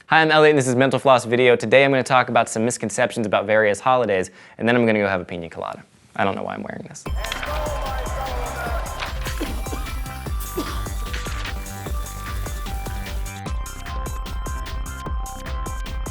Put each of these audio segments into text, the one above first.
Hi, I'm Elliott and this is Mental Floss video. Today I'm going to talk about some misconceptions about various holidays, and then I'm going to go have a pina colada. I don't know why I'm wearing this.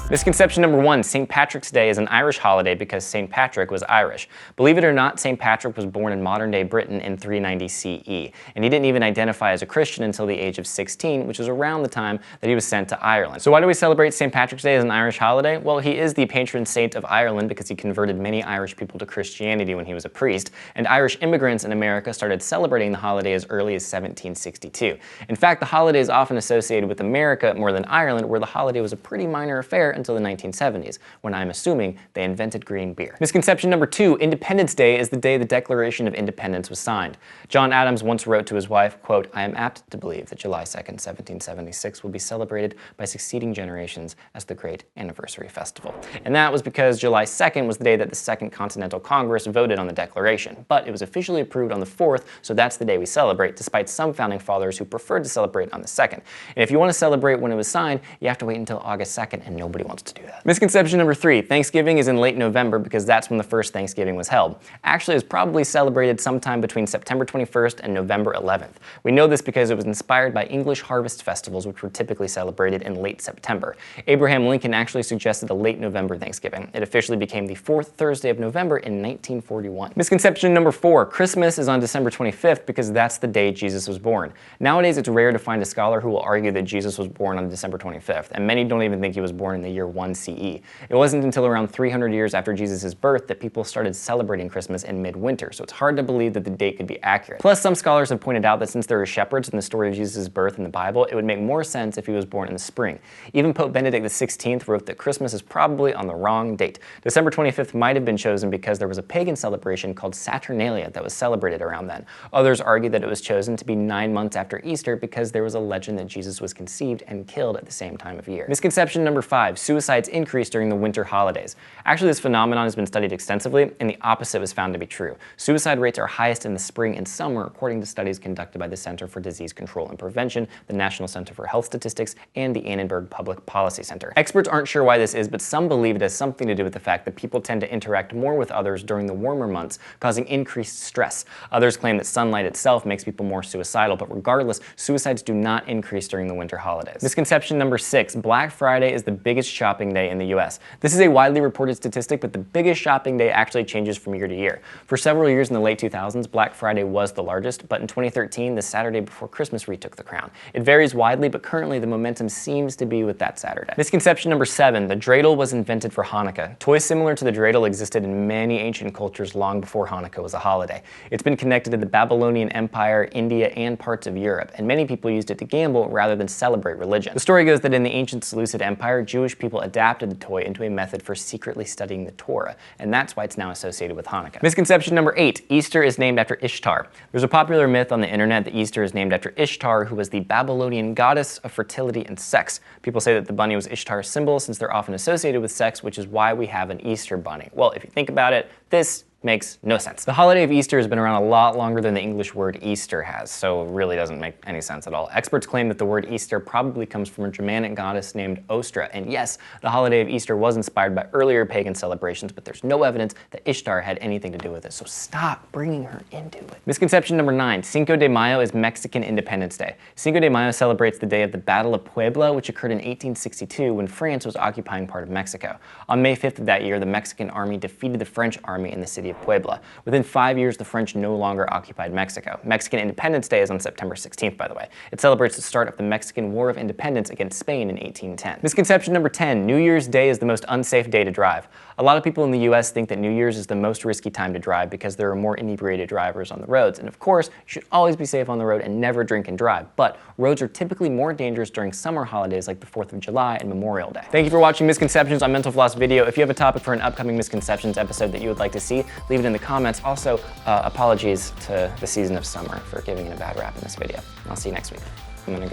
Misconception number 1, St. Patrick's Day is an Irish holiday because St. Patrick was Irish. Believe it or not, St. Patrick was born in modern-day Britain in 390 CE, and he didn't even identify as a Christian until the age of 16, which was around the time that he was sent to Ireland. So why do we celebrate St. Patrick's Day as an Irish holiday? Well, he is the patron saint of Ireland because he converted many Irish people to Christianity when he was a priest, and Irish immigrants in America started celebrating the holiday as early as 1762. In fact, the holiday is often associated with America more than Ireland, where the holiday was a pretty minor affair until the 1970s, when I'm assuming they invented green beer. Misconception number 2, Independence Day is the day the Declaration of Independence was signed. John Adams once wrote to his wife, quote, "I am apt to believe that July 2nd, 1776 will be celebrated by succeeding generations as the great anniversary festival." And that was because July 2nd was the day that the Second Continental Congress voted on the Declaration, but it was officially approved on the 4th, so that's the day we celebrate, despite some founding fathers who preferred to celebrate on the 2nd. And if you want to celebrate when it was signed, you have to wait until August 2nd, and nobody wants to do that. Misconception number 3, Thanksgiving is in late November because that's when the first Thanksgiving was held. Actually, it was probably celebrated sometime between September 21st and November 11th. We know this because it was inspired by English harvest festivals, which were typically celebrated in late September. Abraham Lincoln actually suggested a late November Thanksgiving. It officially became the 4th Thursday of November in 1941. Misconception number 4, Christmas is on December 25th because that's the day Jesus was born. Nowadays, it's rare to find a scholar who will argue that Jesus was born on December 25th, and many don't even think he was born in the year 1 CE. It wasn't until around 300 years after Jesus' birth that people started celebrating Christmas in midwinter, so it's hard to believe that the date could be accurate. Plus, some scholars have pointed out that since there are shepherds in the story of Jesus' birth in the Bible, it would make more sense if he was born in the spring. Even Pope Benedict XVI wrote that Christmas is probably on the wrong date. December 25th might have been chosen because there was a pagan celebration called Saturnalia that was celebrated around then. Others argue that it was chosen to be 9 months after Easter because there was a legend that Jesus was conceived and killed at the same time of year. Misconception number 5, suicides increase during the winter holidays. Actually, this phenomenon has been studied extensively, and the opposite was found to be true. Suicide rates are highest in the spring and summer, according to studies conducted by the Center for Disease Control and Prevention, the National Center for Health Statistics, and the Annenberg Public Policy Center. Experts aren't sure why this is, but some believe it has something to do with the fact that people tend to interact more with others during the warmer months, causing increased stress. Others claim that sunlight itself makes people more suicidal, but regardless, suicides do not increase during the winter holidays. Misconception number 6, Black Friday is the biggest shopping day in the US. This is a widely reported statistic, but the biggest shopping day actually changes from year to year. For several years in the late 2000s, Black Friday was the largest, but in 2013, the Saturday before Christmas retook the crown. It varies widely, but currently the momentum seems to be with that Saturday. Misconception number 7, the dreidel was invented for Hanukkah. Toys similar to the dreidel existed in many ancient cultures long before Hanukkah was a holiday. It's been connected to the Babylonian Empire, India, and parts of Europe, and many people used it to gamble rather than celebrate religion. The story goes that in the ancient Seleucid Empire, Jewish people adapted the toy into a method for secretly studying the Torah, and that's why it's now associated with Hanukkah. Misconception number 8, Easter is named after Ishtar. There's a popular myth on the internet that Easter is named after Ishtar, who was the Babylonian goddess of fertility and sex. People say that the bunny was Ishtar's symbol since they're often associated with sex, which is why we have an Easter bunny. Well, if you think about it, this makes no sense. The holiday of Easter has been around a lot longer than the English word Easter has, so it really doesn't make any sense at all. Experts claim that the word Easter probably comes from a Germanic goddess named Ostra, and yes, the holiday of Easter was inspired by earlier pagan celebrations, but there's no evidence that Ishtar had anything to do with it, so stop bringing her into it. Misconception number 9, Cinco de Mayo is Mexican Independence Day. Cinco de Mayo celebrates the day of the Battle of Puebla, which occurred in 1862 when France was occupying part of Mexico. On May 5th of that year, the Mexican army defeated the French army in the city of Puebla. Within 5 years, the French no longer occupied Mexico. Mexican Independence Day is on September 16th, by the way. It celebrates the start of the Mexican War of Independence against Spain in 1810. Misconception number 10, New Year's Day is the most unsafe day to drive. A lot of people in the US think that New Year's is the most risky time to drive because there are more inebriated drivers on the roads. And of course, you should always be safe on the road and never drink and drive. But roads are typically more dangerous during summer holidays like the 4th of July and Memorial Day. Thank you for watching Misconceptions on Mental Floss video. If you have a topic for an upcoming Misconceptions episode that you would like to see, leave it in the comments. Also, apologies to the season of summer for giving it a bad rap in this video. I'll see you next week. I'm gonna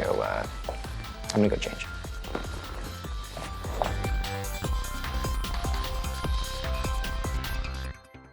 go change.